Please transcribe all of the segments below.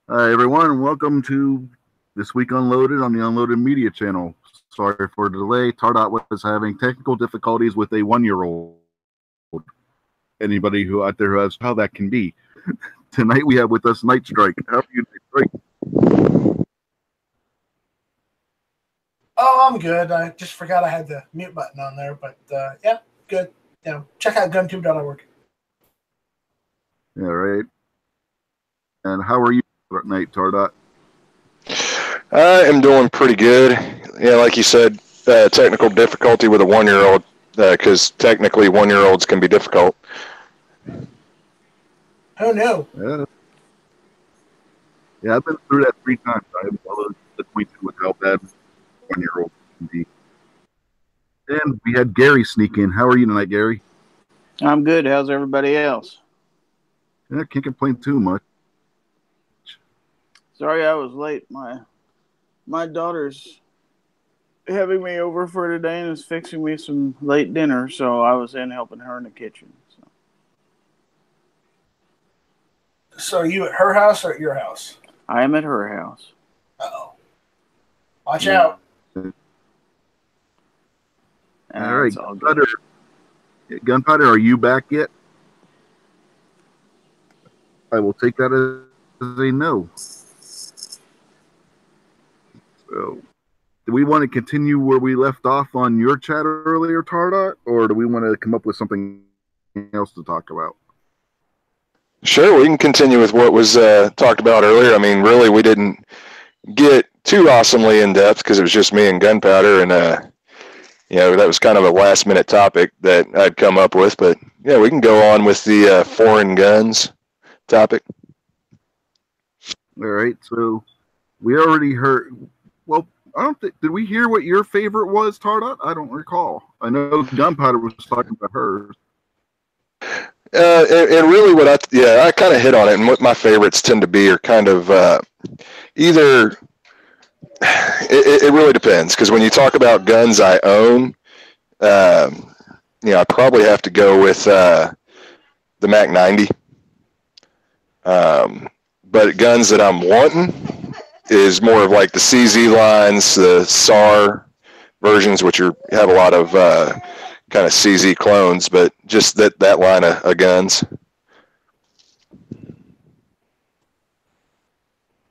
Hi, everyone. Welcome to This Week Unloaded on the Unloaded Media channel. Sorry for the delay. Tardot was having technical difficulties with a 1-year-old. Anybody who out there who has how that can be. Tonight we have with us Night Strike. How are you, Night Strike? Oh, I'm good. I just forgot I had the mute button on there, but yeah, good. Check out guntube.org. Yeah, right. And how are you tonight, Tardot? I am doing pretty good. Yeah, like you said, technical difficulty with a 1-year-old, because technically 1-year-olds can be difficult. Oh no. Yeah, I've been through that 3 times. I'm acquainted with how bad 1-year-olds can be. And we had Gary sneak in. How are you tonight, Gary? I'm good. How's everybody else? Yeah, can't complain too much. Sorry I was late. My daughter's having me over for today and is fixing me some late dinner, so I was in helping her in the kitchen. So are you at her house or at your house? I am at her house. Uh-oh. Watch out. All right, Gunpowder, are you back yet? I will take that as a no. So, do we want to continue where we left off on your chat earlier, Tardot, or do we want to come up with something else to talk about? Sure, we can continue with what was talked about earlier. I mean, really, we didn't get too awesomely in depth because it was just me and Gunpowder, and that was kind of a last-minute topic that I'd come up with. But yeah, we can go on with the foreign guns topic. All right, so we already heard. Well, I don't think. Did we hear what your favorite was, Tardot? I don't recall. I know Gunpowder was talking about hers. And really, I kind of hit on it, and what my favorites tend to be are kind of either. It really depends, because when you talk about guns I own, I probably have to go with the Mac 90. But guns that I'm wanting is more of like the CZ lines, the SAR versions, which have a lot of kind of CZ clones, but just that line of guns.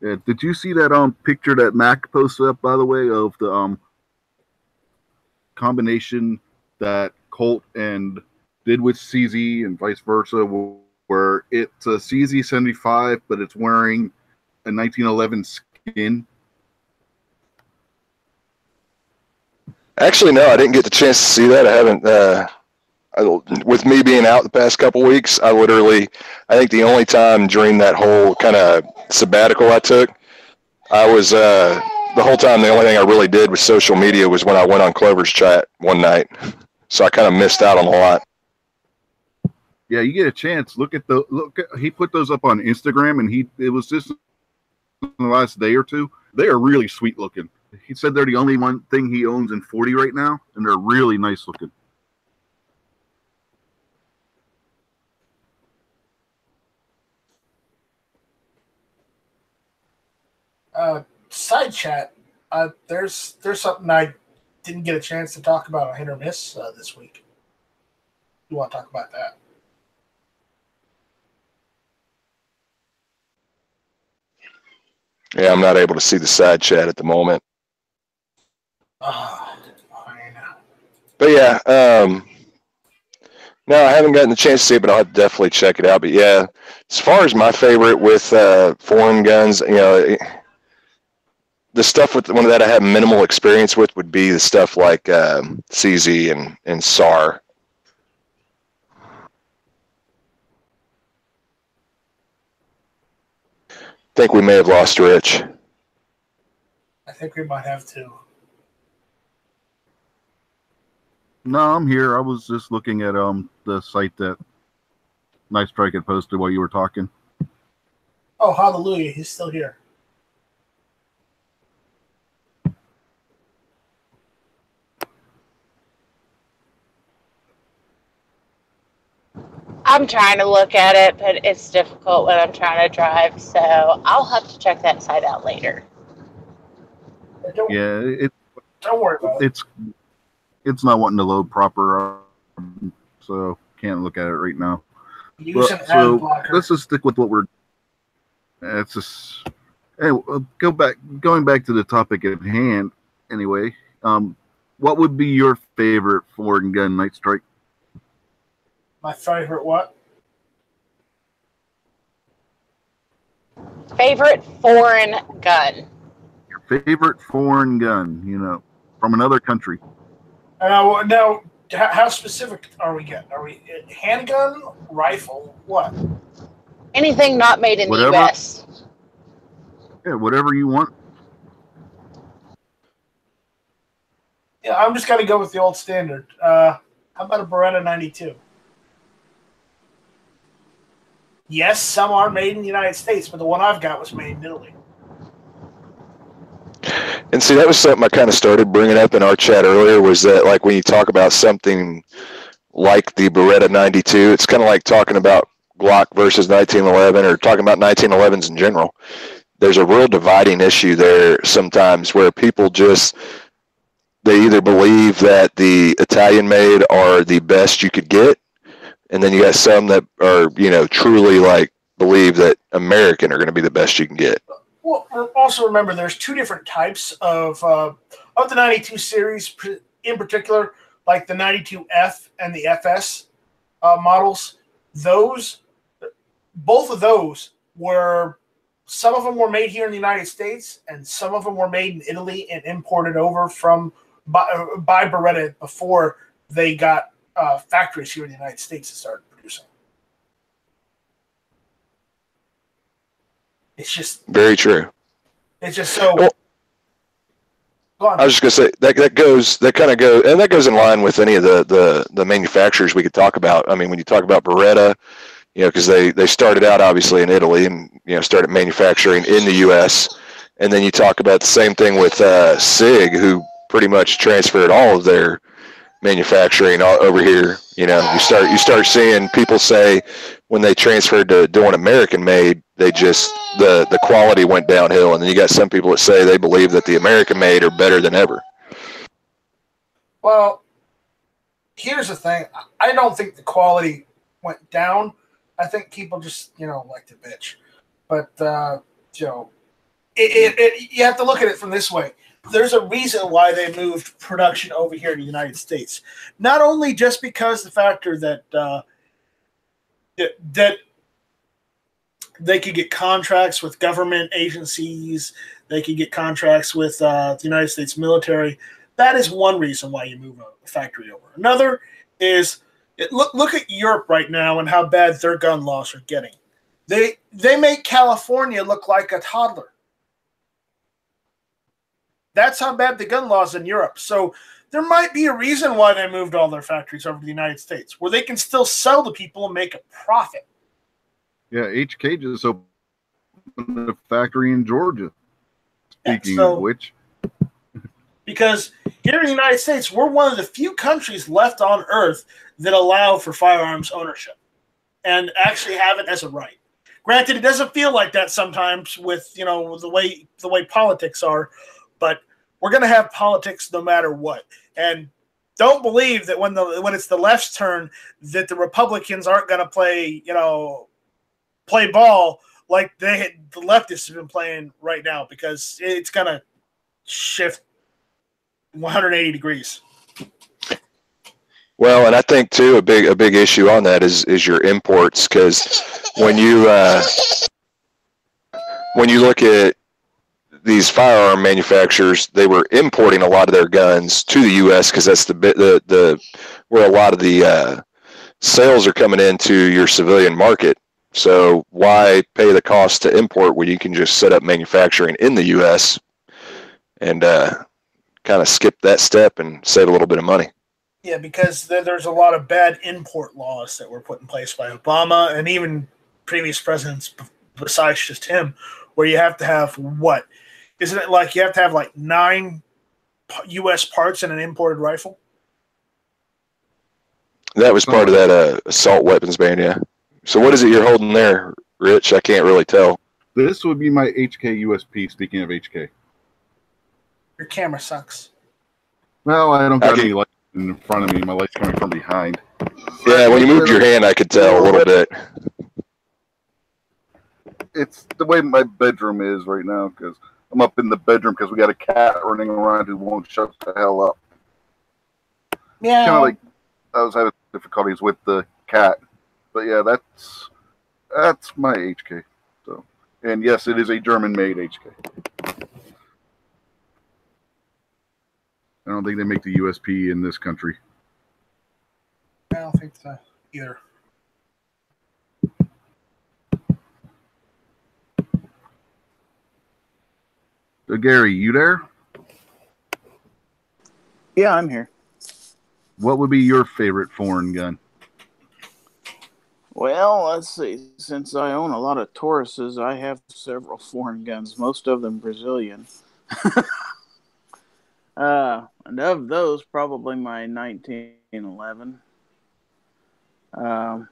Yeah, did you see that picture that Mac posted up, by the way, of the combination that Colt and did with CZ and vice versa, where it's a CZ 75, but it's wearing a 1911 skin? Actually, no, I didn't get the chance to see that. I haven't. With me being out the past couple weeks, I think the only time during that whole kind of sabbatical I took, I was the whole time the only thing I really did with social media was when I went on Clover's chat one night. So I kind of missed out on a lot. Yeah, you get a chance. He put those up on Instagram, and it was just in the last day or two. They are really sweet looking. He said they're the only one thing he owns in 40 right now, and they're really nice looking. Side chat. There's something I didn't get a chance to talk about on Hit or Miss this week. You want to talk about that? Yeah, I'm not able to see the side chat at the moment. Fine. But yeah, no, I haven't gotten the chance to see it, but I'll definitely check it out. But yeah, as far as my favorite with foreign guns, the stuff with one that I have minimal experience with would be the stuff like CZ and SAR. I think we may have lost Rich. I think we might have to. No, I'm here. I was just looking at the site that Night Strike had posted while you were talking. Oh, hallelujah! He's still here. I'm trying to look at it, but it's difficult when I'm trying to drive. So I'll have to check that site out later. Yeah, Don't worry about it. it's not wanting to load proper, so can't look at it right now. Use an ad So blocker. let's just stick with what we're. It's just. Hey, going back to the topic at hand. Anyway, what would be your favorite foreign gun, Night Strike? My favorite what? Favorite foreign gun? Your favorite foreign gun, from another country. Now, how specific are we getting? Are we handgun, rifle, what? Anything not made in Whatever. the U.S. Yeah, whatever you want. Yeah, I'm just gonna go with the old standard. How about a Beretta 92? Yes, some are made in the United States, but the one I've got was made in Italy. And see, that was something I kind of started bringing up in our chat earlier, was that like when you talk about something like the Beretta 92, it's kind of like talking about Glock versus 1911 or talking about 1911s in general. There's a real dividing issue there sometimes where people they either believe that the Italian made are the best you could get, and then you got some that are, truly like believe that American are going to be the best you can get. Well, also remember there's two different types of the 92 series in particular, like the 92F and the FS models. Both of those some of them were made here in the United States, and some of them were made in Italy and imported over by Beretta before they got factories here in the United States that started producing. It's just very true. It's just so. Well, I was just gonna say that goes in line with any of the manufacturers we could talk about. I mean, when you talk about Beretta, because they started out obviously in Italy and started manufacturing in the U.S. And then you talk about the same thing with SIG, who pretty much transferred all of their manufacturing over here. You start seeing people say when they transferred to doing American made, the quality went downhill, and then you got some people that say they believe that the American made are better than ever. Well, here's the thing. I don't think the quality went down. I think people just like to bitch, but you have to look at it from this way. There's a reason why they moved production over here in the United States. Not only just because the factor that they could get contracts with government agencies, they could get contracts with the United States military. That is one reason why you move a factory over. Another is look at Europe right now and how bad their gun laws are getting. They make California look like a toddler. That's how bad the gun laws in Europe. So there might be a reason why they moved all their factories over to the United States, where they can still sell to people and make a profit. Yeah, HK just opened a factory in Georgia. Speaking of which. Because here in the United States, we're one of the few countries left on Earth that allow for firearms ownership and actually have it as a right. Granted, it doesn't feel like that sometimes with the way politics are, but we're going to have politics no matter what. And don't believe that when it's the left's turn that the Republicans aren't going to play ball like the leftists have been playing right now, because it's going to shift 180 degrees. Well, and I think too a big issue on that is your imports, because when you look at these firearm manufacturers, they were importing a lot of their guns to the U.S. because that's the where a lot of the sales are coming into your civilian market. So why pay the cost to import when you can just set up manufacturing in the U.S. and kind of skip that step and save a little bit of money? Yeah, because there's a lot of bad import laws that were put in place by Obama and even previous presidents besides just him, where you have to have what? Isn't it like you have to have like 9 U.S. parts in an imported rifle? That was part of that assault weapons ban, yeah. So what is it you're holding there, Rich? I can't really tell. This would be my HK USP. Speaking of HK, Your camera sucks. well, I don't got any light in front of me. My light's coming from behind. Yeah, when you moved your hand, I could tell a little bit. It's the way my bedroom is right now because I'm up in the bedroom because we got a cat running around who won't shut the hell up. Yeah. Kind of like I was having difficulties with the cat, but yeah, that's my HK. So, and yes, it is a German-made HK. I don't think they make the USP in this country. I don't think so either. So Gary, you there? Yeah, I'm here. What would be your favorite foreign gun? Well, let's see. Since I own a lot of Tauruses, I have several foreign guns, most of them Brazilian. And of those, probably my 1911. I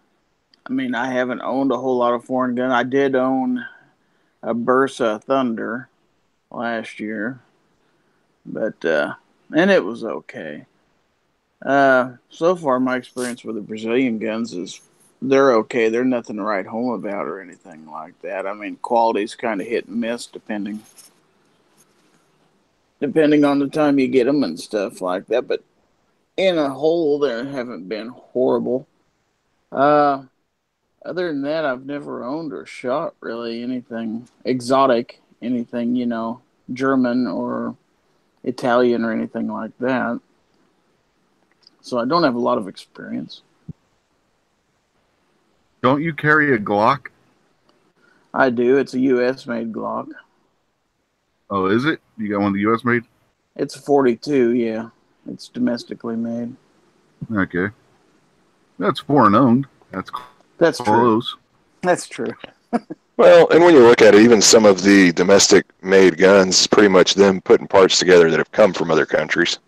mean, I haven't owned a whole lot of foreign gun. I did own a Bursa Thunder last year, but and it was okay. So far, my experience with the Brazilian guns is they're okay. They're nothing to write home about or anything like that. I mean, quality's kind of hit and miss depending on the time you get them and stuff like that. But in a whole, they haven't been horrible. Other than that, I've never owned or shot really anything exotic, anything, German or Italian or anything like that. So I don't have a lot of experience. Don't you carry a Glock? I do. It's a U.S.-made Glock. Oh, is it? You got one of the U.S. made? It's a 42, yeah. It's domestically made. Okay. That's foreign owned. That's close. True. That's true. Well, and when you look at it, even some of the domestic-made guns, pretty much them putting parts together that have come from other countries.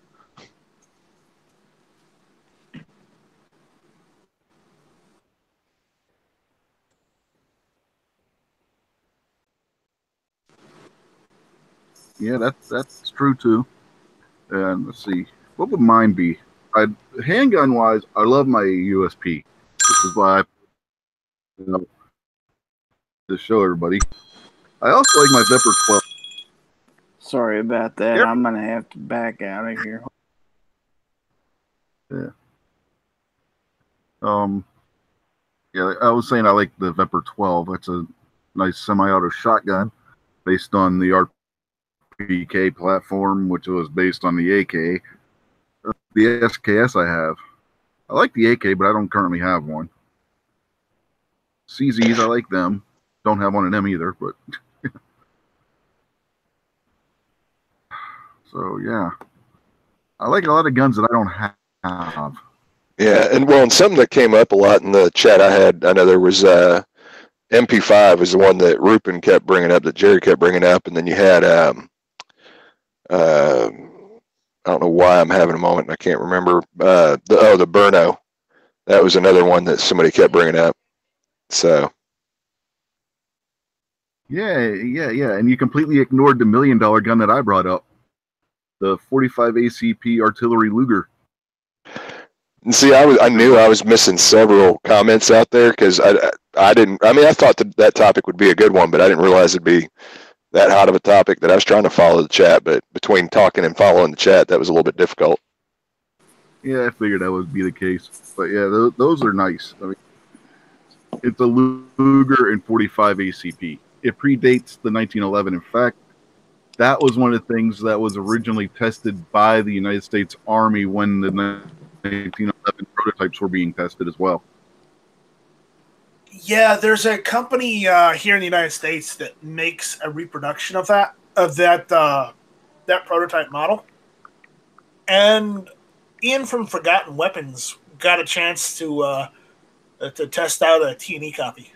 Yeah, that's true too. And let's see, what would mine be? Handgun wise, I love my USP. This is why I to show everybody. I also like my Vepr 12. Sorry about that. Yep. I'm gonna have to back out of here. Yeah. Yeah, I was saying I like the Vepr 12. That's a nice semi-auto shotgun based on the RPK platform, which was based on the AK. The SKS I have. I like the AK, but I don't currently have one. CZs, I like them. Don't have one of them either, but so yeah. I like a lot of guns that I don't have. Yeah, and something that came up a lot in the chat I know there was MP5 is the one that Rupin kept bringing up, that Jerry kept bringing up, and then you had I don't know why I'm having a moment and I can't remember the Burno. That was another one that somebody kept bringing up. So Yeah, and you completely ignored the $1 million gun that I brought up, the 45 ACP artillery Luger. and see, I knew I was missing several comments out there because I didn't. I mean, I thought that topic would be a good one, but I didn't realize it'd be that hot of a topic that I was trying to follow the chat. But between talking and following the chat, that was a little bit difficult. Yeah, I figured that would be the case. But yeah, those are nice. I mean, it's a Luger and 45 ACP. It predates the 1911. In fact, that was one of the things that was originally tested by the United States Army when the 1911 prototypes were being tested as well. Yeah, there's a company here in the United States that makes a reproduction of that prototype model. And Ian from Forgotten Weapons got a chance to test out a T&E copy.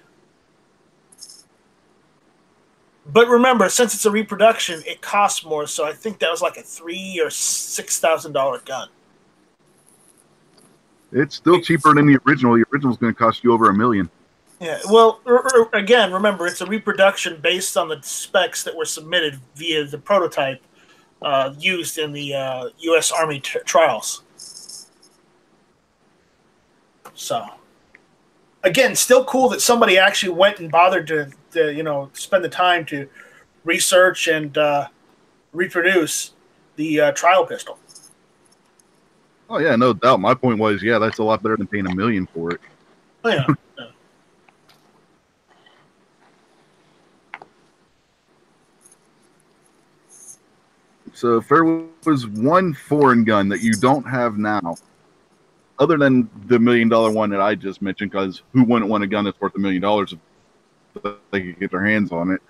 But remember, since it's a reproduction, it costs more. So I think that was like a $3,000 or $6,000 gun. It's still cheaper than the original. The original is going to cost you over $1 million. Yeah, well, again, remember, it's a reproduction based on the specs that were submitted via the prototype used in the U.S. Army trials. So, again, still cool that somebody actually went and bothered to spend the time to research and reproduce the trial pistol. Oh yeah, no doubt. My point was, yeah, that's a lot better than paying $1 million for it. Oh, yeah. So if there was one foreign gun that you don't have now, other than the $1 million one that I just mentioned, because who wouldn't want a gun that's worth $1 million if they could get their hands on it?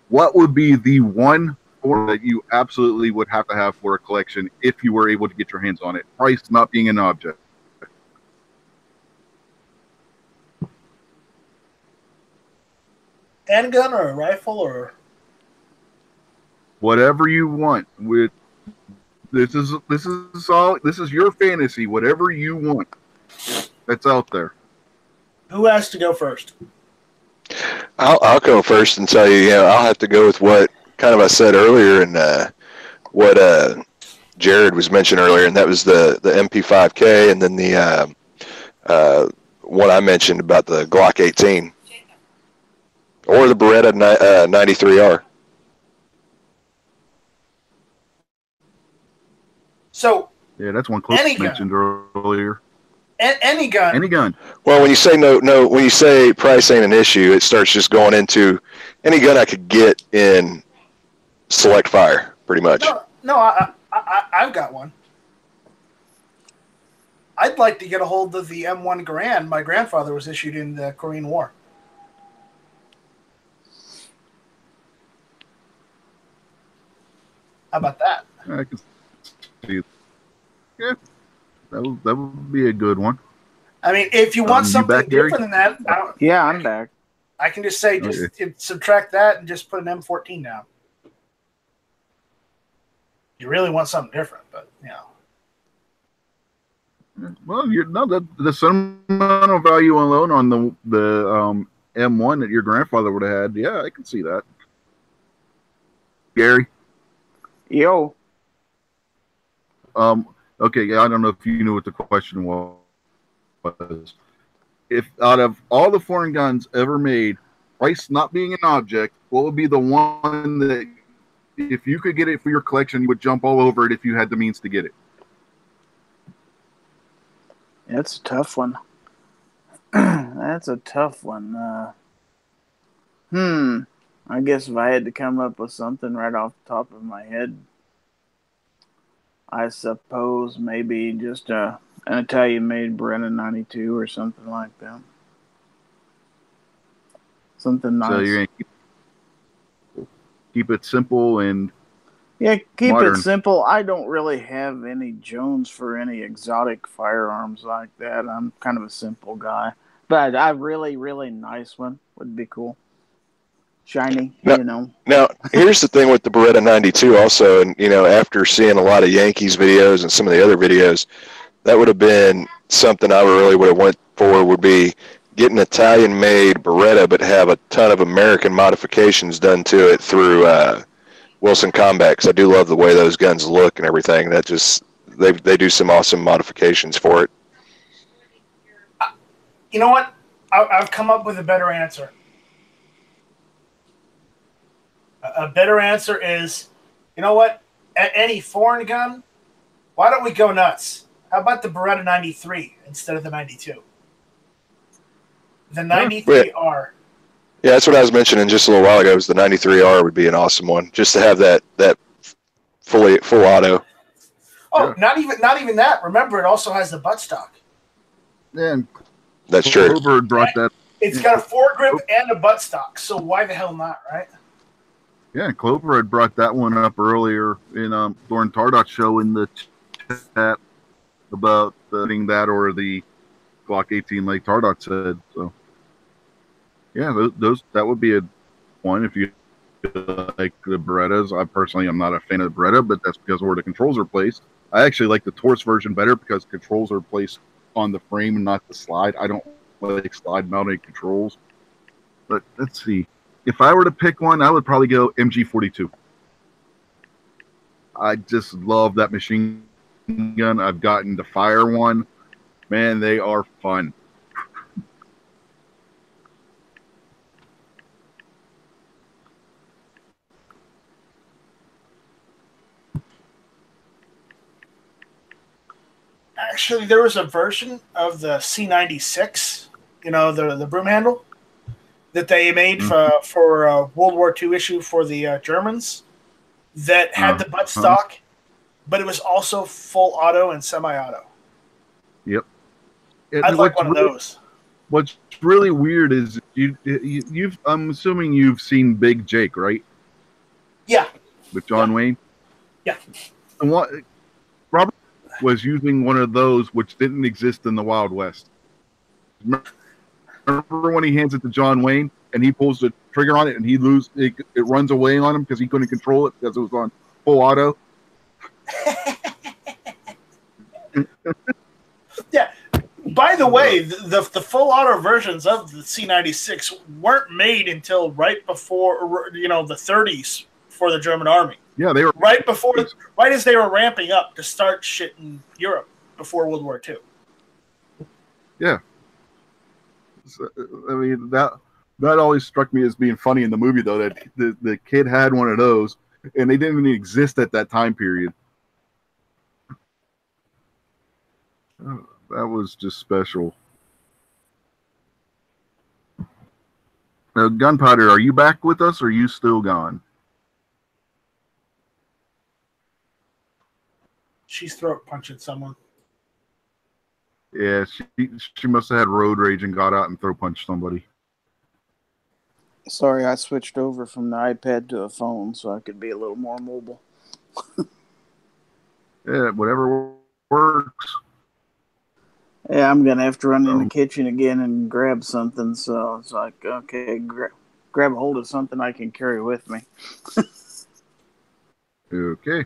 What would be the one foreign that you absolutely would have to have for a collection if you were able to get your hands on it? Price not being an object. Handgun or a rifle or whatever you want. With this is your fantasy. Whatever you want, that's out there. Who has to go first? I'll go first and tell you. I'll have to go with what kind of I said earlier, and what Jared was mentioning earlier, and that was the MP5K, and then the one I mentioned about the Glock 18 or the Beretta 93R. So yeah, that's one Cliff mentioned earlier. Any gun. Any gun. Well, when you say when you say price ain't an issue, it starts just going into any gun I could get in select fire, pretty much. No, I've got one. I'd like to get a hold of the M1 Garand my grandfather was issued in the Korean War. How about that? I can see. Yeah, that would be a good one. I mean, if you want something different than that, yeah, I'm back. I can just say, subtract that and just put an M14 down. You really want something different, but Well, the sentimental value alone on the M1 that your grandfather would have had. Yeah, I can see that. Gary. Yo. Okay, yeah, I don't know if you knew what the question was. If out of all the foreign guns ever made, price not being an object, what would be the one that, if you could get it for your collection, you would jump all over it if you had the means to get it? That's a tough one. That's a tough one. I guess if I had to come up with something right off the top of my head, I suppose maybe just an Italian-made Beretta 92 or something like that. Something nice. So you're gonna keep it simple and keep modern. it simple. I don't really have any Jones for any exotic firearms like that. I'm kind of a simple guy, but a really, really nice one would be cool. Shiny, Now, here's the thing with the Beretta 92 also, and, after seeing a lot of Yankees videos and some of the other videos, that would have been something I really would have went for, would be get an Italian-made Beretta, but have a ton of American modifications done to it through Wilson Combat, because I do love the way those guns look and everything. That just, they do some awesome modifications for it. You know what? I've come up with a better answer. A better answer is, you know what? Any foreign gun, why don't we go nuts? How about the Beretta 93 instead of the 92? The 93R. Yeah, that's what I was mentioning just a little while ago. Was the 93R would be an awesome one, just to have that full auto. Oh, yeah. Not even that. Remember, it also has the buttstock. Yeah, that's true. Clover brought that. It's got a foregrip and a buttstock, so why the hell not, right? Yeah, Clover had brought that one up earlier in during Tardot's show in the chat about that or the Glock 18, like Tardot said. So, yeah, that would be a one if you like the Berettas. I personally am not a fan of the Beretta, but that's because where the controls are placed. I actually like the Taurus version better because controls are placed on the frame and not the slide. I don't like slide mounted controls. But let's see. If I were to pick one, I would probably go MG42. I just love that machine gun. I've gotten to fire one. Man, they are fun. Actually, there was a version of the C96, the broom handle, that they made for World War II issue for the Germans that had the buttstock, but it was also full auto and semi-auto. Yep. I'd like one of those. What's really weird is you've. I'm assuming you've seen Big Jake, right? Yeah. With John Wayne. Yeah. And what Robert was using one of those which didn't exist in the Wild West. Remember when he hands it to John Wayne and he pulls the trigger on it and it runs away on him because he couldn't control it because it was on full auto. Yeah. By the way, the full auto versions of the C96 weren't made until right before the 30s for the German army. Yeah, they were right as they were ramping up to start shit in Europe before World War II. Yeah. I mean, that always struck me as being funny in the movie, though, that the kid had one of those, and they didn't even exist at that time period. That was just special. Now, Gunpowder, are you back with us, or are you still gone? She's throat punching someone. Yeah, she must have had road rage and got out and throat punched somebody. Sorry, I switched over from the iPad to a phone so I could be a little more mobile. Yeah, whatever works. Yeah, I'm going to have to run in the kitchen again and grab something. So it's like, okay, grab a hold of something I can carry with me. Okay.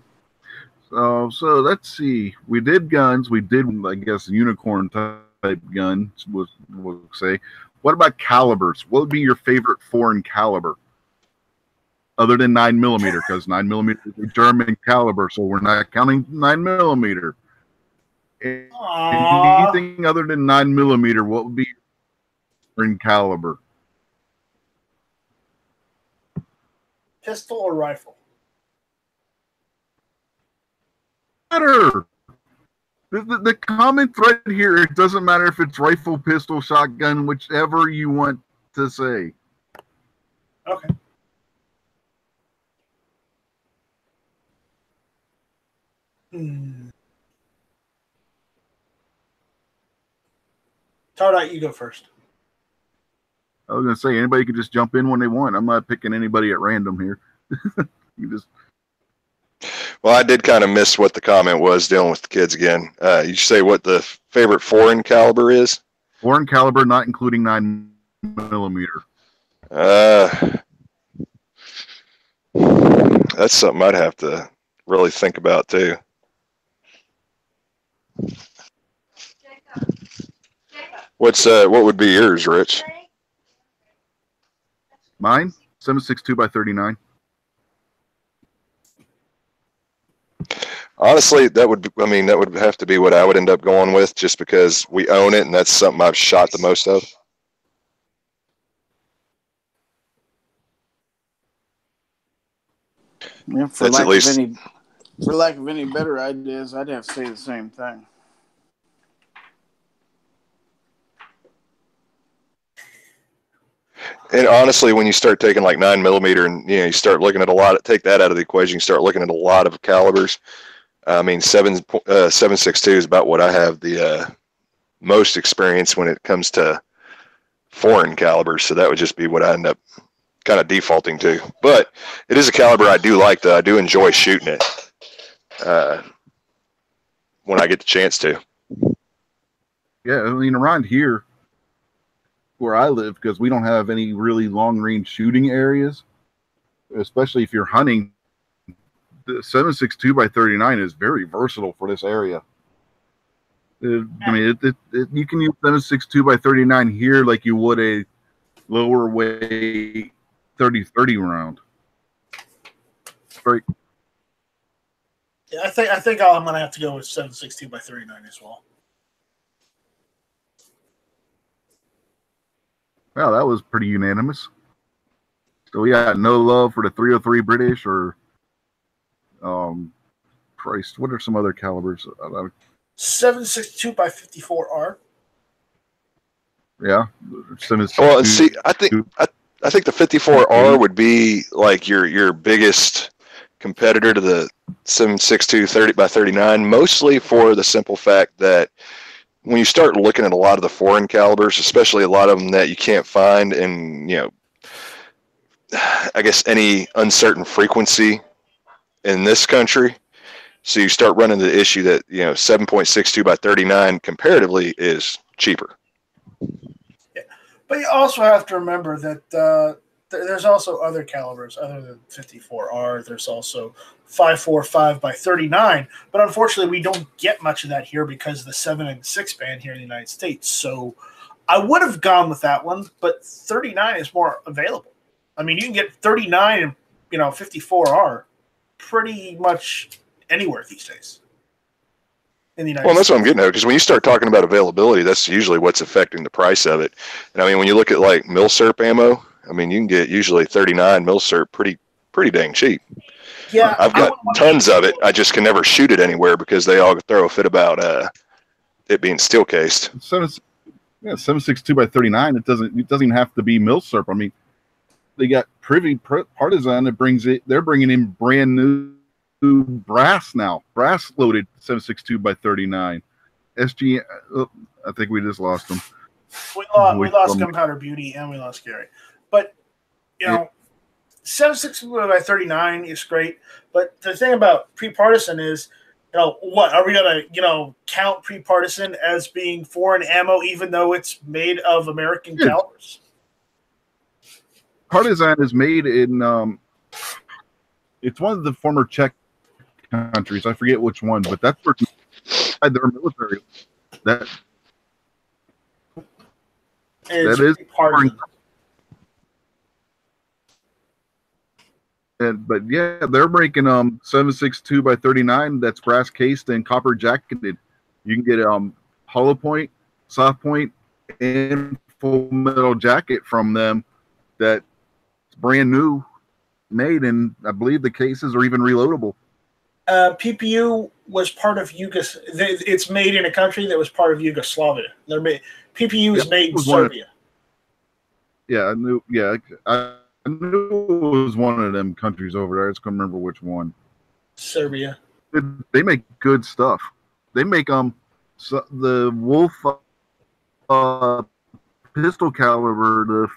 So let's see. We did guns. We did, I guess, unicorn type guns, we'll say. What about calibers? What would be your favorite foreign caliber? Other than 9mm, because 9mm is a German caliber, so we're not counting 9mm. Anything other than 9mm, what would be foreign caliber? Pistol or rifle? Matter. The common thread here, it doesn't matter if it's rifle, pistol, shotgun, whichever you want to say. Okay. Tardite, you go first. I was going to say, anybody could just jump in when they want. I'm not picking anybody at random here. You just... Well, I did kind of miss what the comment was dealing with the kids again. You say what the favorite foreign caliber is? Foreign caliber, not including 9mm. That's something I'd have to really think about too. What would be yours, Rich? Mine, 7.62 x 39. Honestly, that would have to be what I would end up going with, just because we own it and that's something I've shot the most of. Yeah, for lack of any better ideas, I'd have to say the same thing. And honestly, when you start taking like 9mm and you start looking at take that out of the equation, you start looking at a lot of calibers. I mean, 7.62 is about what I have the most experience when it comes to foreign calibers. So that would just be what I end up kind of defaulting to. But it is a caliber I do like, though. I do enjoy shooting it when I get the chance to. Yeah, I mean, around here where I live, because we don't have any really long-range shooting areas, especially if you're hunting, the 7.62 x 39 is very versatile for this area. I mean, you can use 7.62 by 39 here like you would a lower weight 30-30 round. Very. Yeah, I think I'm going to have to go with 7.62 by 39 as well. Wow, that was pretty unanimous. So we got no love for the 303 British or Christ. What are some other calibers? 7.62 by 54R. Yeah. Well, and see, I think the 54R would be like your biggest competitor to the 7.62 30 by 39, mostly for the simple fact that when you start looking at a lot of the foreign calibers, especially a lot of them that you can't find in, I guess any uncertain frequency in this country, so you start running the issue that 7.62 by 39 comparatively is cheaper. Yeah. But you also have to remember that there's also other calibers other than 54R. There's also 5.45 by 39, but unfortunately we don't get much of that here because of the 7 and 6 band here in the United States. So I would have gone with that one, but 39 is more available. I mean, you can get 39 and 54R pretty much anywhere these days in the United States. Well, that's what I'm getting at, because when you start talking about availability, that's usually what's affecting the price of it. And I mean, when you look at like Milsurp ammo, I mean, you can get usually 39 Milsurp pretty dang cheap. Yeah, I've got tons of it. I just can never shoot it anywhere because they all throw a fit about it being steel cased. 7.62 by 39. It doesn't even have to be Milsurp. I mean, they got Privy Partisan that brings it. They're bringing in brand new brass now. Brass loaded 7.62 by 39. SG. I think we just lost them. We lost Gunpowder Beauty and we lost Gary. But 7.62 by 39 is great. But the thing about pre-partisan is, what are we gonna count pre-partisan as being foreign ammo, even though it's made of American calibers? Partisan is made in it's one of the former Czech countries. I forget which one, but that's where their military. That is partisan. But yeah, they're making 7.62 by 39 that's brass cased and copper jacketed. You can get hollow point, soft point, and full metal jacket from them that's brand new made, and I believe the cases are even reloadable. PPU was part of it's made in a country that was part of Yugoslavia. PPU is made in Serbia. I knew it was one of them countries over there. I just couldn't remember which one. Serbia. They make good stuff. They make the Wolf pistol caliber.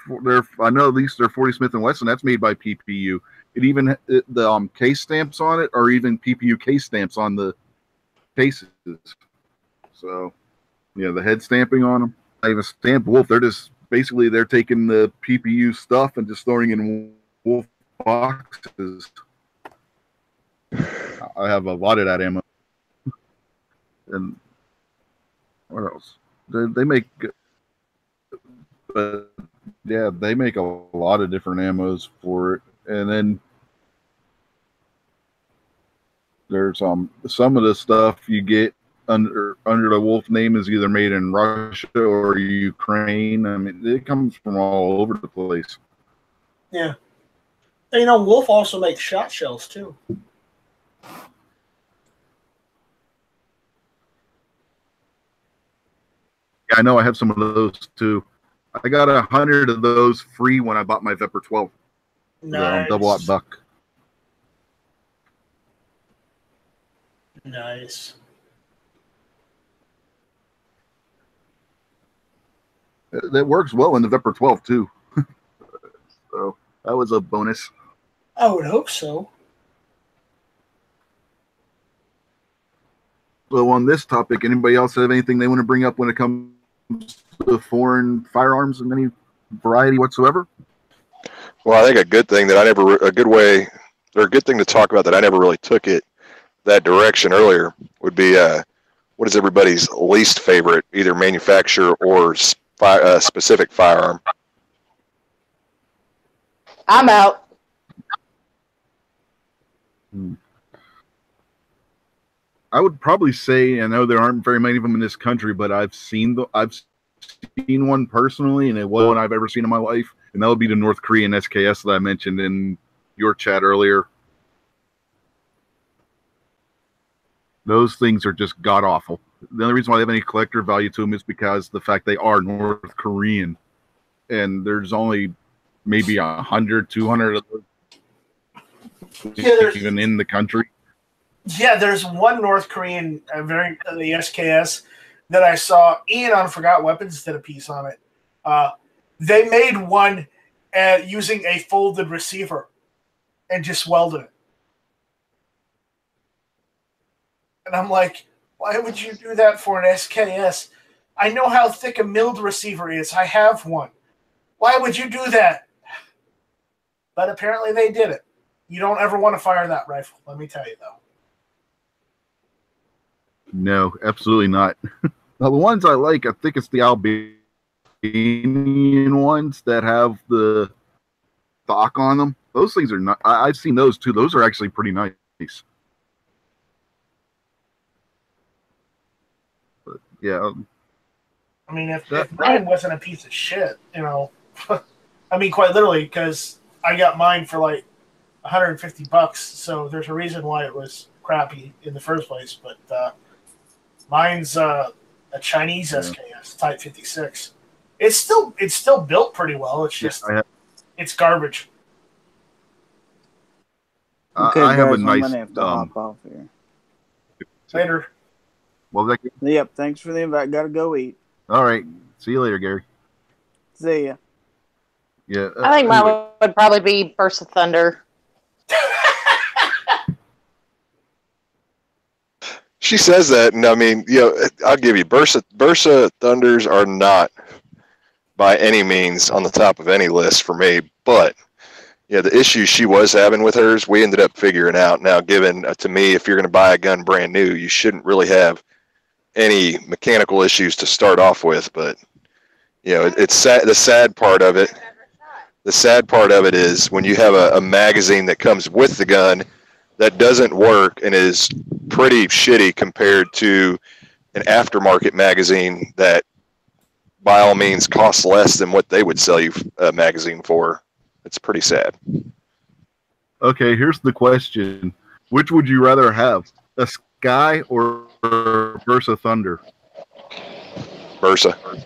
I know at least they're 40 Smith & Wesson. That's made by PPU. It even the case stamps on it are even PPU case stamps on the cases. So yeah, the head stamping on them. I even stamped Wolf. They're taking the PPU stuff and just throwing in Wolf boxes. I have a lot of that ammo. And what else? They make, but yeah, they make a lot of different ammos for it. And then there's some of the stuff you get under the Wolf name is either made in Russia or Ukraine. I mean, it comes from all over the place. Yeah. And, Wolf also makes shot shells too. Yeah, I know. I have some of those too. I got 100 of those free when I bought my Vepr 12. Nice. Double-aught buck. Nice. That works well in the Vepr 12 too. So that was a bonus. I would hope so. So on this topic, anybody else have anything they want to bring up when it comes to foreign firearms in any variety whatsoever? Well, I think a good thing to talk about that I never really took it that direction earlier would be what is everybody's least favorite, either manufacturer or specific firearm? I'm out. I would probably say, I know there aren't very many of them in this country, but I've seen one personally, and it wasn't one I've ever seen in my life, and that would be the North Korean SKS that I mentioned in your chat earlier. Those things are just god awful. The only reason why they have any collector value to them is because the fact they are North Korean, and there's only maybe 100, 200 of those even in the country. Yeah, there's one North Korean variant of the SKS that I saw. Ian on Forgotten Weapons did a piece on it. They made one using a folded receiver and just welded it. And I'm like, why would you do that for an SKS? I know how thick a milled receiver is. I have one. Why would you do that? But apparently they did it. You don't ever want to fire that rifle, let me tell you, though. No, absolutely not. Now, the ones I like, I think it's the Albanian ones that have the stock on them. Those things are not. I've seen those too. Those are actually pretty nice. But yeah. I mean, if mine wasn't a piece of shit, I mean, quite literally, because I got mine for like $150, so there's a reason why it was crappy in the first place. But mine's a Chinese SKS Type 56. It's still built pretty well. It's just it's garbage. Okay, I have guys, a nice. I'm gonna have to hop off here. Later. Well, Yep. Thanks for the invite. Gotta go eat. all right. See you later, Gary. See ya. Yeah. I think mine would probably be Burst of Thunder. She says that, and I mean, I'll give you Bursa Thunders are not by any means on the top of any list for me, but the issues she was having with hers, we ended up figuring out. Now, given to me, if you're going to buy a gun brand new, you shouldn't really have any mechanical issues to start off with, but it's sad. The sad part of it is when you have a magazine that comes with the gun that doesn't work and is pretty shitty compared to an aftermarket magazine that by all means costs less than what they would sell you a magazine for. It's pretty sad. Okay, here's the question. Which would you rather have, a Sky or Bursa Thunder? Bursa.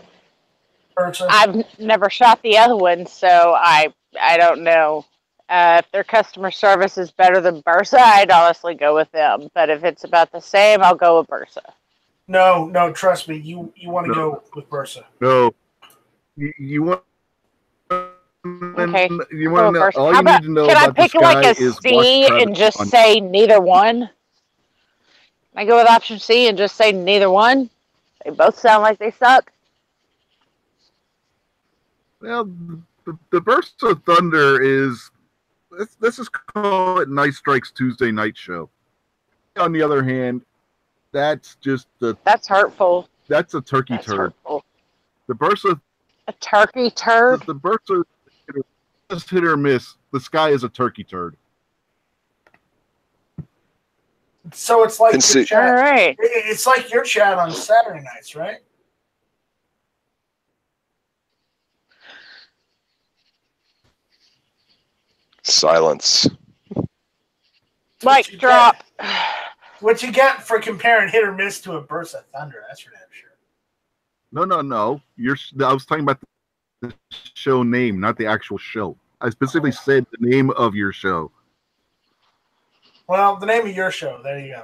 I've never shot the other one, so I don't know. If their customer service is better than Bursa, I'd honestly go with them. But if it's about the same, I'll go with Bursa. No, trust me. You want to go with Bursa. No. You want. Okay. You want to know? All How you need to know can I about pick the like Sky a is C and just say neither one? Can I go with option C and just say neither one? They both sound like they suck. Well, the Bursa Thunder is. Let's just call it Night Strikes Tuesday Night Show. On the other hand, that's just That's hurtful. That's a turkey That's turd. Hurtful. The Bursa. A turkey turd? The Bursa is hit or miss. The Sky is a turkey turd. So it's like your chat. All right. It's like your chat on Saturday nights, right? Silence. Mic drop. What you get for comparing hit or miss to a Bursa Thunder? That's for damn sure. No. I was talking about the show name, not the actual show. I specifically said the name of your show. Well, the name of your show. There you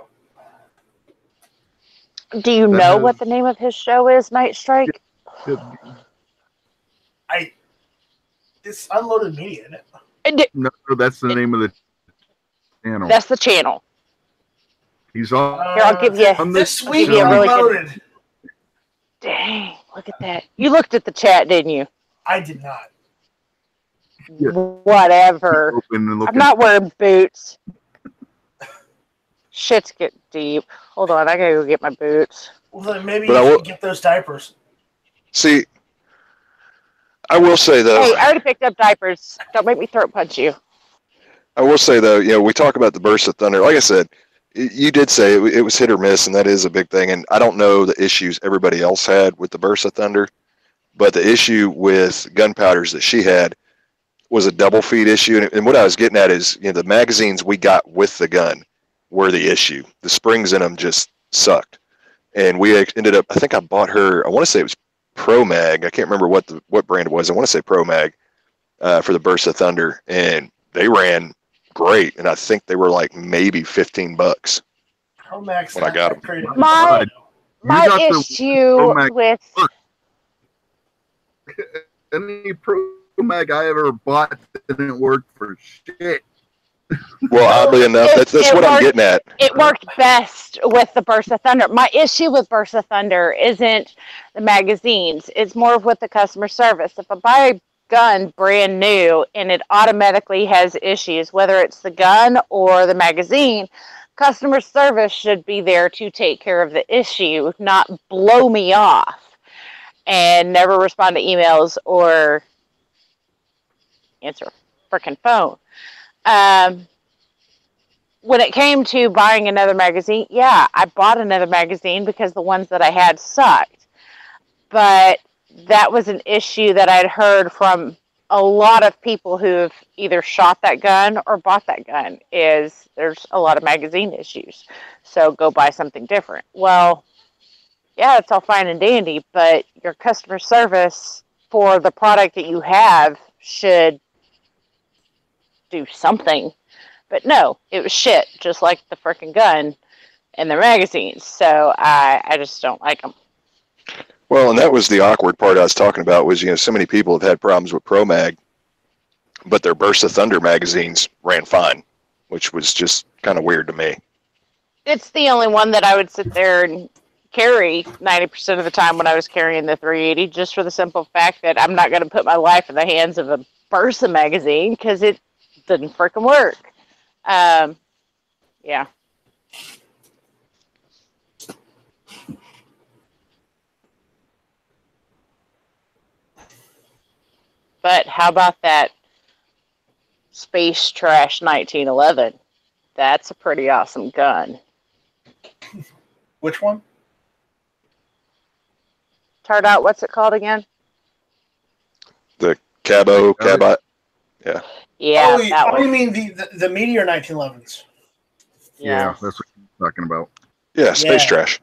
go. Do you know what the name of his show is, Night Strike? It's Unloaded Media, isn't it? No, that's the name of the channel. That's the channel. He's on. Here, I'll give you. This week, really Unloaded. Dang, look at that. You looked at the chat, didn't you? I did not. Yeah. Whatever. I'm not wearing boots. Shit's getting deep. Hold on, I gotta go get my boots. Well, then maybe But you I will should get those diapers. see. I will say though. Hey, I already picked up diapers. Don't make me throat punch you. I will say though, we talk about the burst of thunder. Like I said, you did say it was hit or miss, and that is a big thing. And I don't know the issues everybody else had with the burst of thunder, but the issue with gunpowders that she had was a double feed issue. And what I was getting at is, the magazines we got with the gun were the issue. The springs in them just sucked, and we ended up. I think I bought her. I want to say it was Pro Mag. I can't remember what brand it was. I want to say Pro Mag for the burst of thunder, and they ran great, and I think they were like maybe $15 Pro Max. when I got them. My issue with any Pro Mag I ever bought didn't work for shit. Well, oddly enough, that's what I'm getting at. It worked best with the Burst of Thunder. My issue with Burst of Thunder isn't the magazines. It's more with the customer service. If I buy a gun brand new and it automatically has issues, whether it's the gun or the magazine, customer service should be there to take care of the issue, not blow me off and never respond to emails or answer a freaking phone. When it came to buying another magazine, yeah, I bought another magazine because the ones that I had sucked. But that was an issue that I'd heard from a lot of people who've either shot that gun or bought that gun, is there's a lot of magazine issues. So go buy something different. Well, yeah, it's all fine and dandy, but your customer service for the product that you have should do something. But no, it was shit, just like the frickin' gun and the magazines. So I just don't like them. Well, and that was the awkward part I was talking about was, so many people have had problems with Pro Mag, but their Burst of Thunder magazines ran fine, which was just kind of weird to me. It's the only one that I would sit there and carry 90% of the time when I was carrying the 380, just for the simple fact that I'm not going to put my life in the hands of a Bursa magazine because it didn't frickin' work. Yeah. But how about that Space Trash 1911? That's a pretty awesome gun. Which one? Tardot, what's it called again? The Cabot. Yeah. Yeah, that one. You mean the Meteor 1911s? Yeah, that's what you're talking about. Yeah, Space Trash.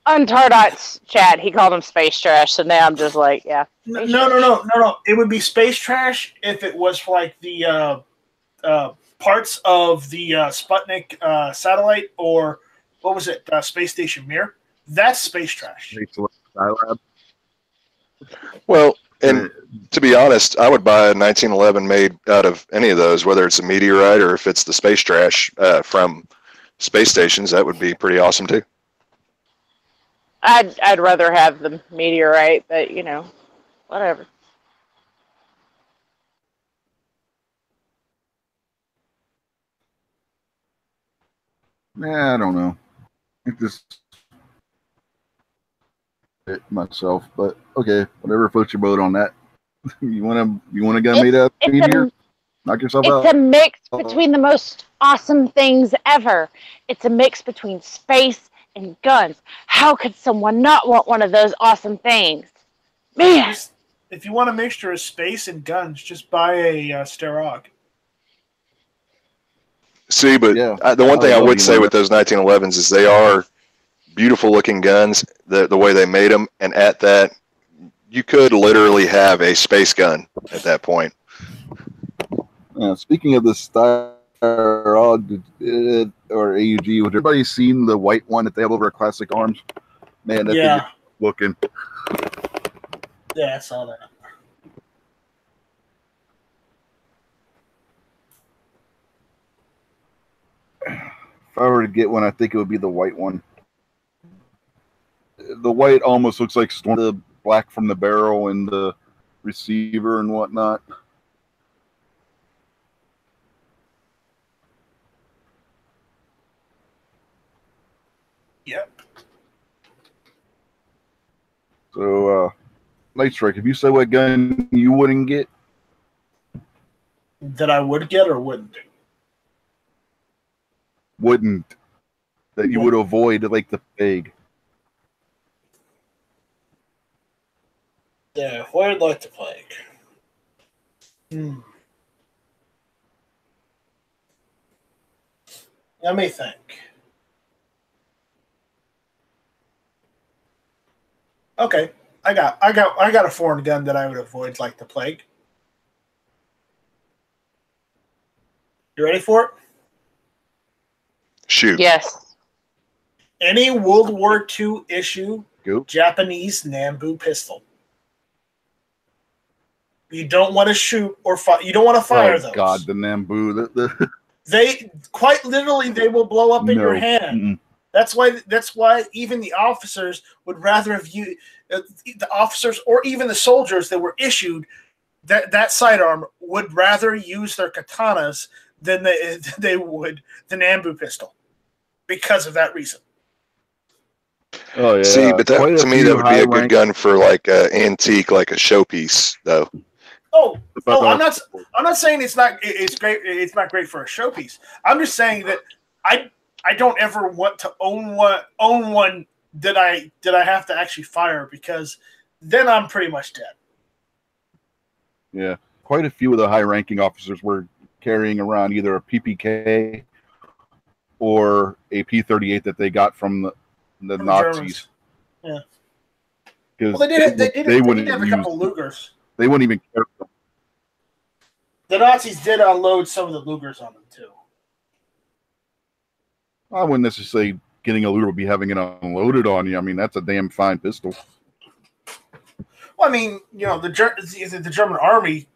On Tardot's chat, he called them Space Trash, so now I'm just like, yeah. No. It would be Space Trash if it was for like the parts of the Sputnik satellite, or what was it, Space Station Mir? That's Space Trash. Well, and to be honest, I would buy a 1911 made out of any of those, whether it's a Meteorite or if it's the Space Trash from space stations. That would be pretty awesome too. I'd rather have the Meteorite, but whatever. Yeah, I don't know. I just it myself, but okay, whatever floats your boat on that. You want a gun made out of Meteor? Knock yourself out. It's a mix between the most awesome things ever. It's a mix between space and guns. How could someone not want one of those awesome things? Man! If you want a mixture of space and guns, just buy a Starog. See, but the one thing I would say with those 1911s is they are beautiful looking guns, the way they made them, and at that, you could literally have a space gun at that point. Speaking of the Starog or AUG, would everybody seen the white one that they have over at Classic Arms? Man, that thing is looking. Yeah, I saw that. If I were to get one, I think it would be the white one. The white almost looks like the black from the barrel and the receiver and whatnot. Yep. So, Night Strike, if you said what gun you wouldn't get, That I would get or wouldn't do? wouldn't, that you would avoid like the plague. Yeah, avoid like the plague. Let me think. Okay, I got a foreign gun that I would avoid like the plague. You ready for it? Shoot. Yes. Any World War II issue Go. Japanese Nambu pistol. You don't want to shoot or fire. You don't want to fire those. God, the Nambu. They quite literally they will blow up in No. your hand. Mm-mm. That's why even the officers would rather have you, the officers or even the soldiers that were issued that sidearm would rather use their katanas than they would the Nambu pistol because of that reason. Oh yeah. See, but Quite that a to me few that would be a good high-ranked- gun for like an antique, like a showpiece, though. Oh, I'm not saying it's great. It's not great for a showpiece. I'm just saying that I don't ever want to own one that I have to actually fire because then I'm pretty much dead. Yeah, quite a few of the high-ranking officers were carrying around either a PPK or a P-38 that they got from the From Nazis. Germans. Yeah. 'Cause Well, they did wouldn't have a use couple Lugers. They wouldn't even care. The Nazis did unload some of the Lugers on them too. I wouldn't necessarily getting a Luger would be having it unloaded on you. I mean, that's a damn fine pistol. Well, I mean, the German army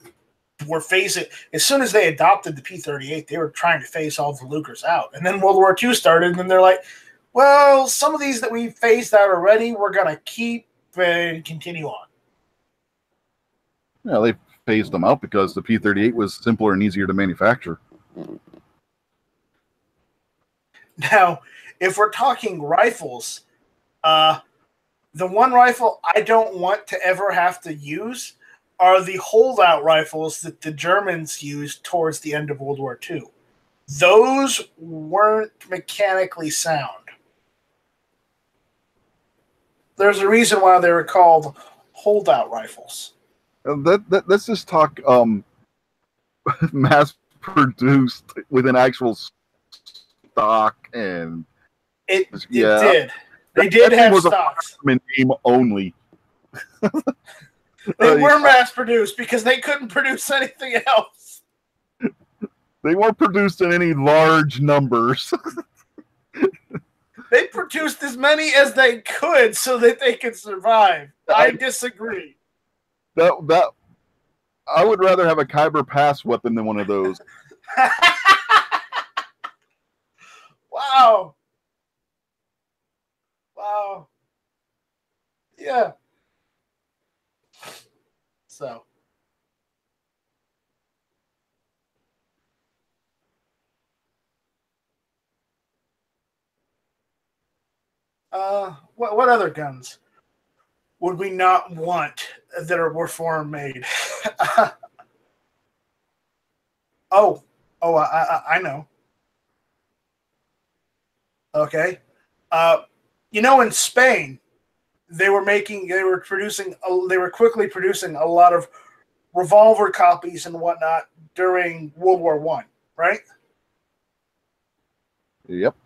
were phasing as soon as they adopted the P-38, they were trying to phase all the Lugers out, and then World War II started, and then they're like, "Well, some of these that we phased out already, we're gonna keep and continue on." Yeah, they phased them out because the P-38 was simpler and easier to manufacture. Now, if we're talking rifles, the one rifle I don't want to ever have to use are the holdout rifles that the Germans used towards the end of World War II. Those weren't mechanically sound. There's a reason why they were called holdout rifles. Let's just talk mass produced with an actual stock, and It Yeah. did. They did That have was a stocks. in name only. They were mass produced because they couldn't produce anything else. They weren't produced in any large numbers. They produced as many as they could so that they could survive. I disagree. That I would rather have a Khyber Pass weapon than one of those. Wow. Wow. Yeah. So. What other guns would we not want that were foreign made? I know. Okay. In Spain, they were quickly producing a lot of revolver copies and whatnot during World War I, right? Yep.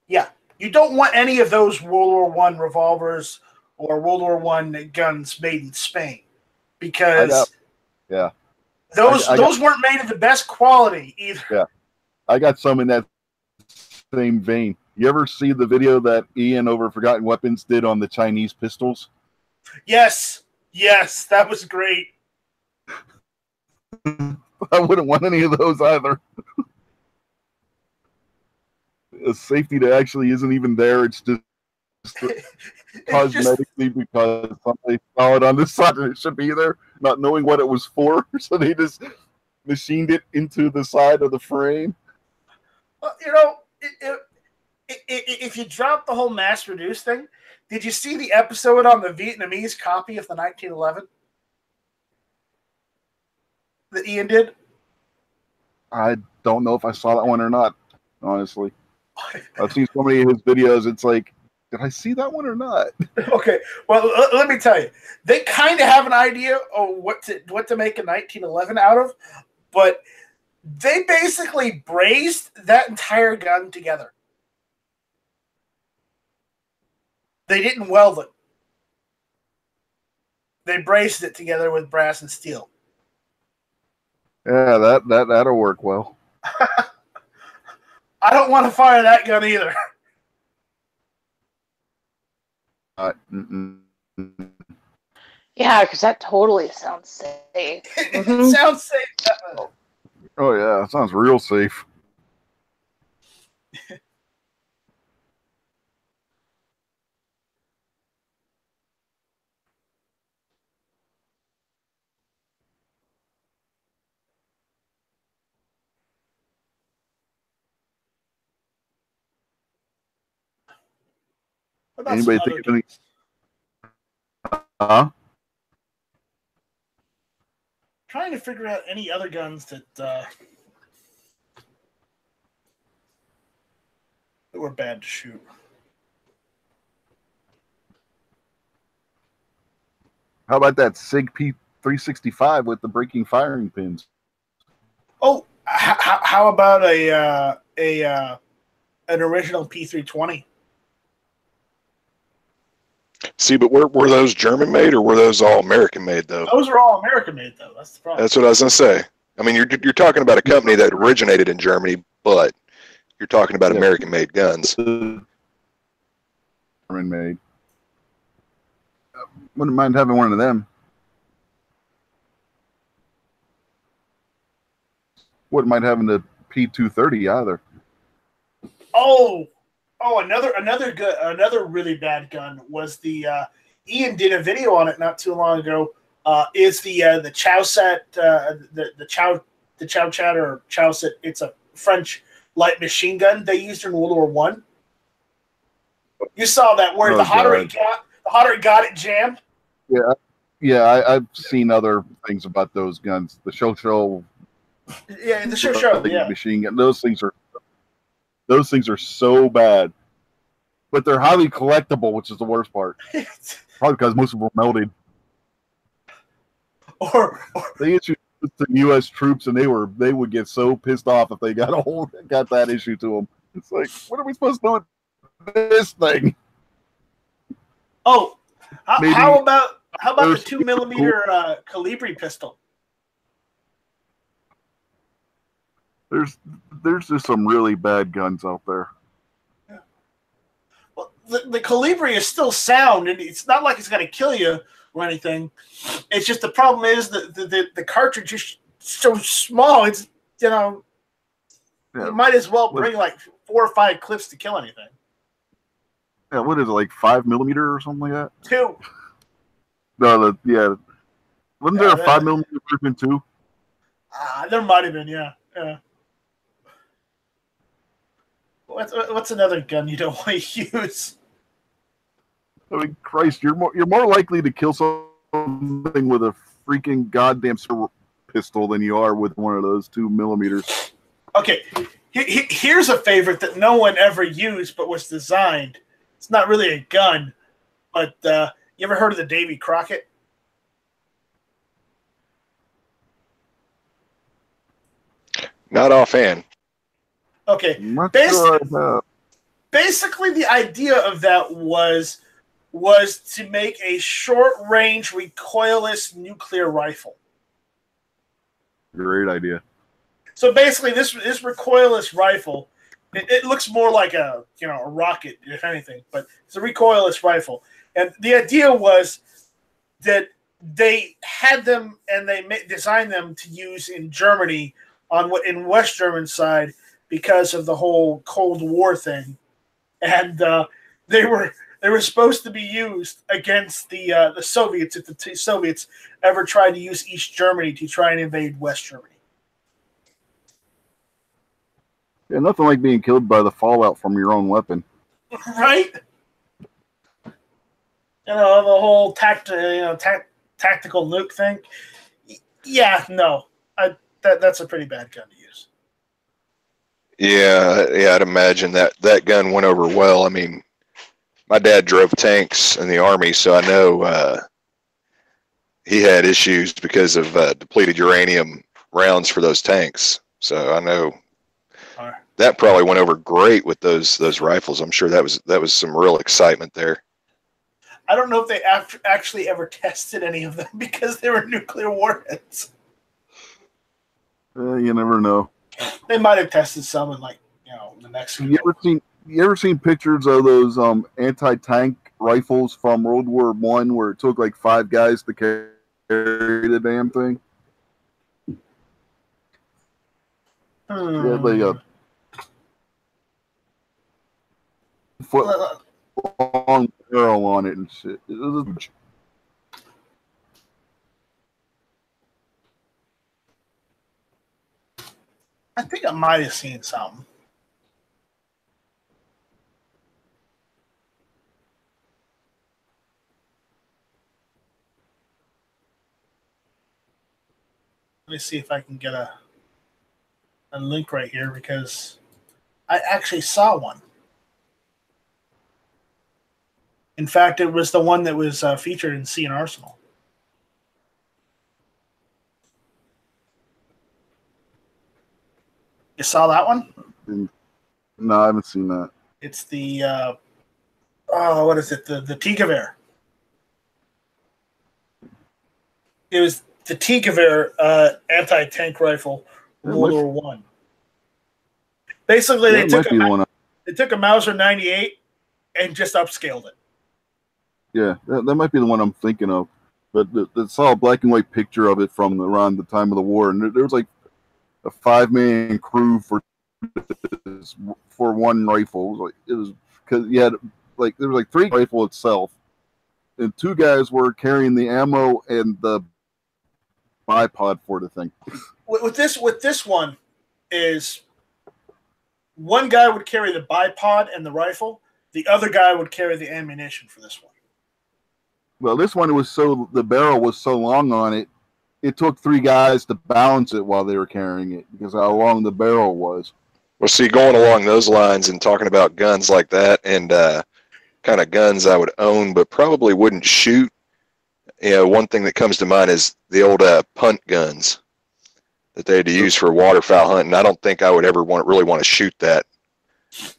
Yeah. You don't want any of those World War I revolvers or World War I guns made in Spain because those weren't made of the best quality either. Yeah. I got some in that same vein. You ever see the video that Ian over Forgotten Weapons did on the Chinese pistols? Yes, that was great. I wouldn't want any of those either. The safety that actually isn't even there. It's just cosmetically because somebody saw it on the side and it should be there, not knowing what it was for. So they just machined it into the side of the frame. Well, if you drop the whole mass-produced thing, Did you see the episode on the Vietnamese copy of the 1911 that Ian did? I don't know if I saw that one or not, honestly. I've seen so many of his videos, it's like, did I see that one or not? Okay, well, let me tell you. They kind of have an idea of what to make a 1911 out of, but they basically brazed that entire gun together. They didn't weld it. They brazed it together with brass and steel. Yeah, that'll work well. I don't want to fire that gun either. Yeah, because that totally sounds safe. It sounds safe. Oh yeah, it sounds real safe. Anybody think of any? Trying to figure out any other guns that were bad to shoot. How about that SIG P365 with the breaking firing pins? Oh, how about an original P320? See, but were those German made or were those all American made though? Those are all American made though. That's the problem. That's what I was gonna say. I mean, you're talking about a company that originated in Germany, but you're talking about American made guns. German made. Wouldn't mind having one of them. Wouldn't mind having the P230 either. Another really bad gun was the Ian did a video on it not too long ago. Is the Chauchat the Chauchat or Chauchat? It's a French light machine gun they used in World War One. You saw that where the hotter it got it jammed. Yeah, I've seen other things about those guns. The show. Yeah, the show. Yeah, machine gun. Those things are so bad, but they're highly collectible, which is the worst part. Probably because most of them melted. Or they issued to U.S. troops, and they would get so pissed off if they got that issue to them. It's like, what are we supposed to do with this thing? Oh, how about the 2mm Calibri pistol? There's just some really bad guns out there. Yeah. Well, the Calibri is still sound, and it's not like it's going to kill you or anything. It's just the problem is that the cartridge is so small. It's you might as well bring like 4 or 5 clips to kill anything. Yeah, what is it, like 5mm or something like that? 2. No, wasn't there a 5mm version too? There might have been, yeah. What's another gun you don't want to use? I mean, Christ, you're more likely to kill something with a freaking goddamn pistol than you are with one of those 2mm. Okay, here's a favorite that no one ever used but was designed. It's not really a gun, but you ever heard of the Davy Crockett? Not offhand. Okay. Basically, the idea of that was to make a short-range recoilless nuclear rifle. Great idea. So basically, this recoilless rifle, it looks more like a rocket, if anything, but it's a recoilless rifle. And the idea was that they had them and they designed them to use in Germany in West German side because of the whole Cold War thing, and they were supposed to be used against the Soviets if the Soviets ever tried to use East Germany to try and invade West Germany. Yeah, nothing like being killed by the fallout from your own weapon. Right? the whole tactical nuke thing. Yeah, no, that's a pretty bad gun to use. Yeah, I'd imagine that gun went over well. I mean, my dad drove tanks in the Army, so I know he had issues because of depleted uranium rounds for those tanks. So I know that probably went over great with those rifles. I'm sure that was some real excitement there. I don't know if they actually ever tested any of them because they were nuclear warheads. You never know. They might have tested some in the next. You ever seen pictures of those anti-tank rifles from World War I where it took like 5 guys to carry the damn thing? Yeah, they foot long barrel on it and shit. It was I think I might have seen something. Let me see if I can get a link right here because I actually saw one. In fact, it was the one that was featured in Sea and Arsenal. You saw that one? No, I haven't seen that. It's the what is it? The T-Gewehr. It was the T-Gewehr anti-tank rifle, World War One. Basically, they took a Mauser 98 and just upscaled it. Yeah, that might be the one I'm thinking of. But I saw a black and white picture of it from around the time of the war, and there was like a 5-man crew for one rifle. It was because you had there was 3 rifle itself, and 2 guys were carrying the ammo and the bipod for the thing. With this one is one guy would carry the bipod and the rifle, the other guy would carry the ammunition for this one. Well, this one the barrel was so long on it, it took 3 guys to balance it while they were carrying it because of how long the barrel was. Well, see, going along those lines and talking about guns like that and kind of guns I would own but probably wouldn't shoot, one thing that comes to mind is the old punt guns that they had to use for waterfowl hunting. I don't think I would ever really want to shoot that.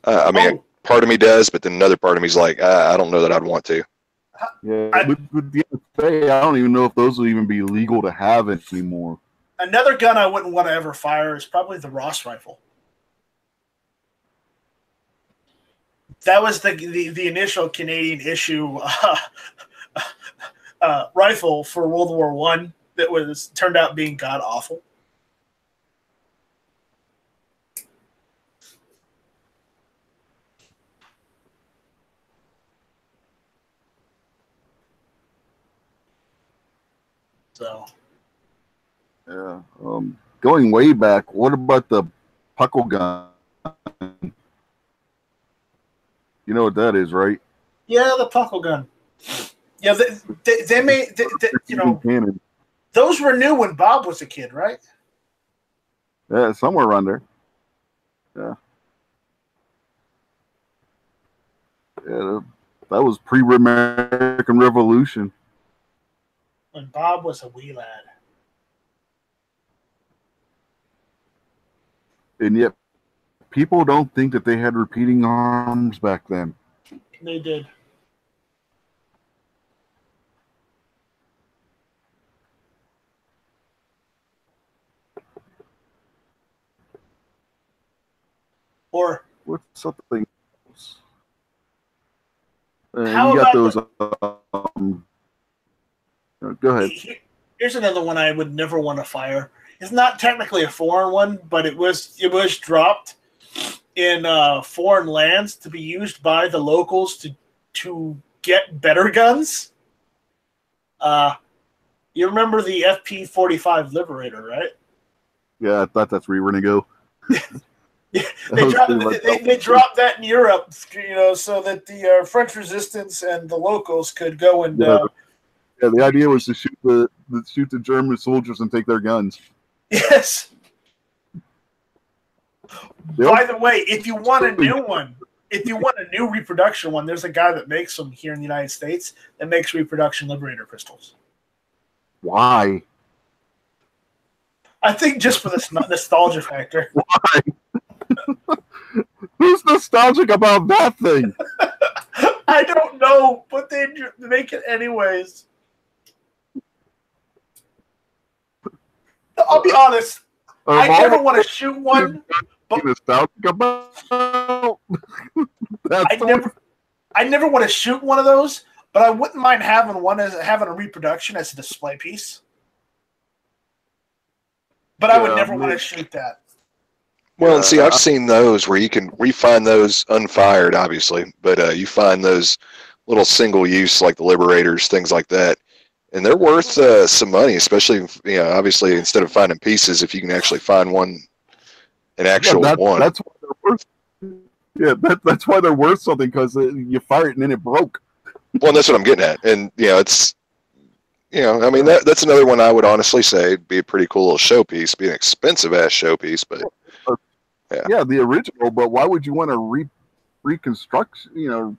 Part of me does, but then another part of me is like, I don't know that I'd want to. Yeah, with the NSA, I don't even know if those will even be legal to have anymore. Another gun I wouldn't want to ever fire is probably the Ross rifle. That was the initial Canadian issue rifle for World War I that turned out being god awful. So, yeah. Going way back, what about the puckle gun? You know what that is, right? Yeah, the puckle gun. Yeah, they made those were new when Bob was a kid, right? Yeah, somewhere around there. Yeah. Yeah, that was pre-American Revolution. When Bob was a wee lad. And yet, people don't think that they had repeating arms back then. They did. Or what's something else? You how got about those. Go ahead. Here's another one I would never want to fire. It's not technically a foreign one, but it was dropped in foreign lands to be used by the locals to get better guns. You remember the FP-45 Liberator, right? Yeah, I thought that's where you were going to go. Yeah, That they dropped that in Europe, so that the French resistance and the locals could go and. Yeah, the idea was to shoot the German soldiers and take their guns. Yes. By the way, if you want a new one, if you want a new reproduction one, there's a guy that makes them here in the United States that makes reproduction Liberator pistols. Why? I think just for the nostalgia factor. Why? Who's nostalgic about that thing? I don't know, but they make it anyways. I'll be honest. I never want to shoot one. But nostalgic about I never want to shoot one of those, but I wouldn't mind having a reproduction as a display piece. But I would never want to shoot that. Well, and see, I've seen those where we find those unfired, obviously, but you find those little single use like the Liberators, things like that, and they're worth some money, especially obviously instead of finding pieces, if you can actually find one. An actual one. That's why they're worth. Yeah, that's why they're worth something, because you fire it and then it broke. Well, that's what I'm getting at, and it's, I mean that's another one I would honestly say be a pretty cool little showpiece, be an expensive ass showpiece, but yeah, the original. But why would you want a reconstruction?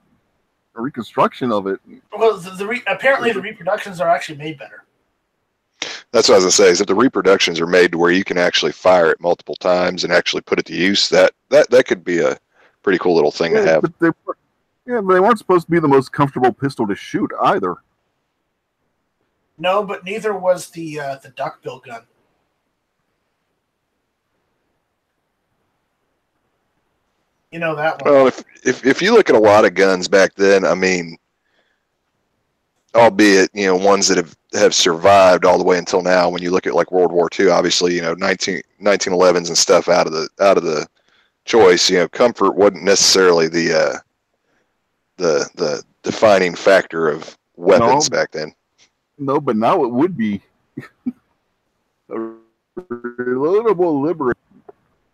A reconstruction of it. Well, apparently the reproductions are actually made better. That's what I was gonna say. Is if the reproductions are made to where you can actually fire it multiple times and actually put it to use, that could be a pretty cool little thing to have. But they weren't supposed to be the most comfortable pistol to shoot either. No, but neither was the duckbill gun. You know that one. Well, if you look at a lot of guns back then, I mean, albeit ones that have survived all the way until now. When you look at like World War II, obviously 1911s and stuff out of the choice. Comfort wasn't necessarily the defining factor of weapons back then. No, but now it would be. A reloadable Liberator.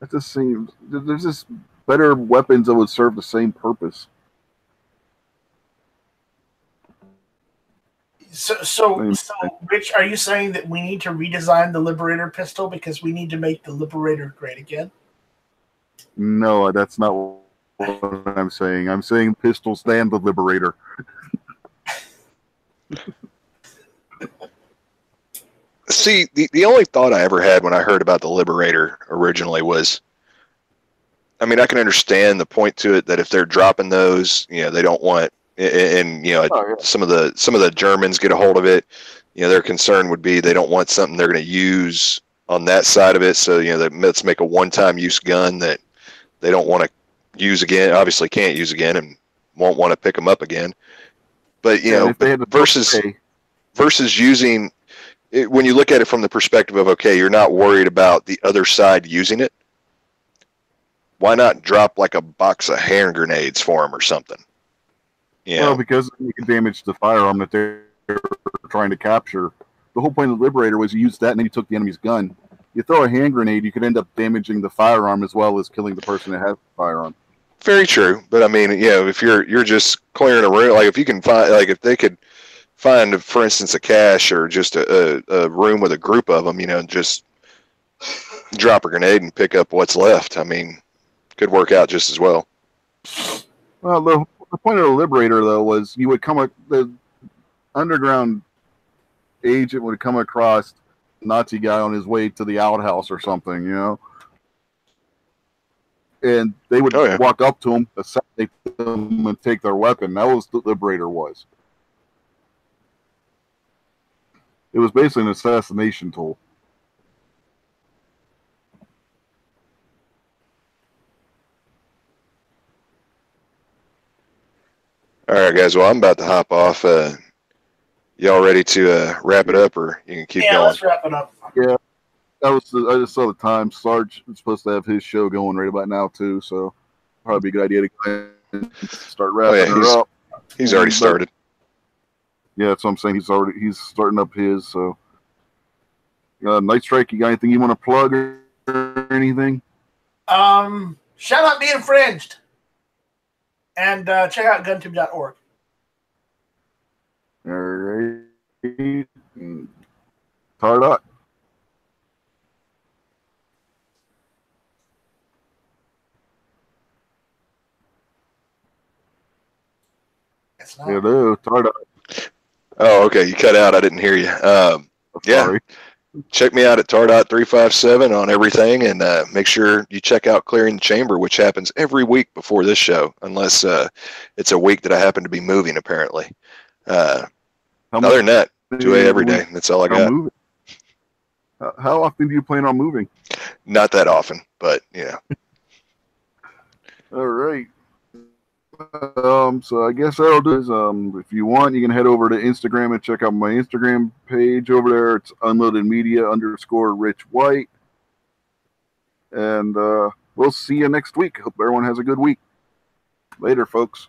That just seems there's just better weapons that would serve the same purpose. So, Rich, are you saying that we need to redesign the Liberator pistol because we need to make the Liberator great again? No, that's not what I'm saying. I'm saying pistols stand the Liberator. See, the only thought I ever had when I heard about the Liberator originally was, I mean, I can understand the point to it that if they're dropping those, they don't want. And some of the Germans get a hold of it. Their concern would be they don't want something they're going to use on that side of it. So let's make a one-time use gun that they don't want to use again. Obviously, can't use again, and won't want to pick them up again. But versus using it, when you look at it from the perspective of you're not worried about the other side using it. Why not drop like a box of hand grenades for them or something? Well, because you can damage the firearm that they're trying to capture. The whole point of the Liberator was you used that and then you took the enemy's gun. You throw a hand grenade, you could end up damaging the firearm as well as killing the person that has the firearm. Very true, but I mean, if you're just clearing a room, like if you can find, like if they could find, for instance, a cache or just a room with a group of them, just drop a grenade and pick up what's left. I mean, could work out just as well. Well, the point of the Liberator, though, was you would the underground agent would come across a Nazi guy on his way to the outhouse or something, and they would walk up to him, assassinate them, and take their weapon. That was what the Liberator was. It was basically an assassination tool. All right, guys. Well, I'm about to hop off. Y'all ready to wrap it up, or you can keep going? Yeah, let's wrap it up. Yeah, I just saw the time. Sarge is supposed to have his show going right about now too, so probably be a good idea to go ahead and start wrapping it up. He's already started. Yeah, that's what I'm saying. He's starting up his. So, Night Strike, you got anything you want to plug or anything? shall not be infringed. And check out guntube.org. All right. Tardot. Hello, Tardot. Oh, okay. You cut out. I didn't hear you. Yeah. Sorry. Check me out at Tardot357 on everything, and make sure you check out Clearing the Chamber, which happens every week before this show, unless it's a week that I happen to be moving, apparently. Other than that, 2A every day. That's all I got. Moving. How often do you plan on moving? Not that often, but yeah. All right. So I guess that'll do is if you want, you can head over to Instagram and check out my Instagram page over there. It's unloadedmedia_Rich White. And we'll see you next week. Hope everyone has a good week. Later, folks.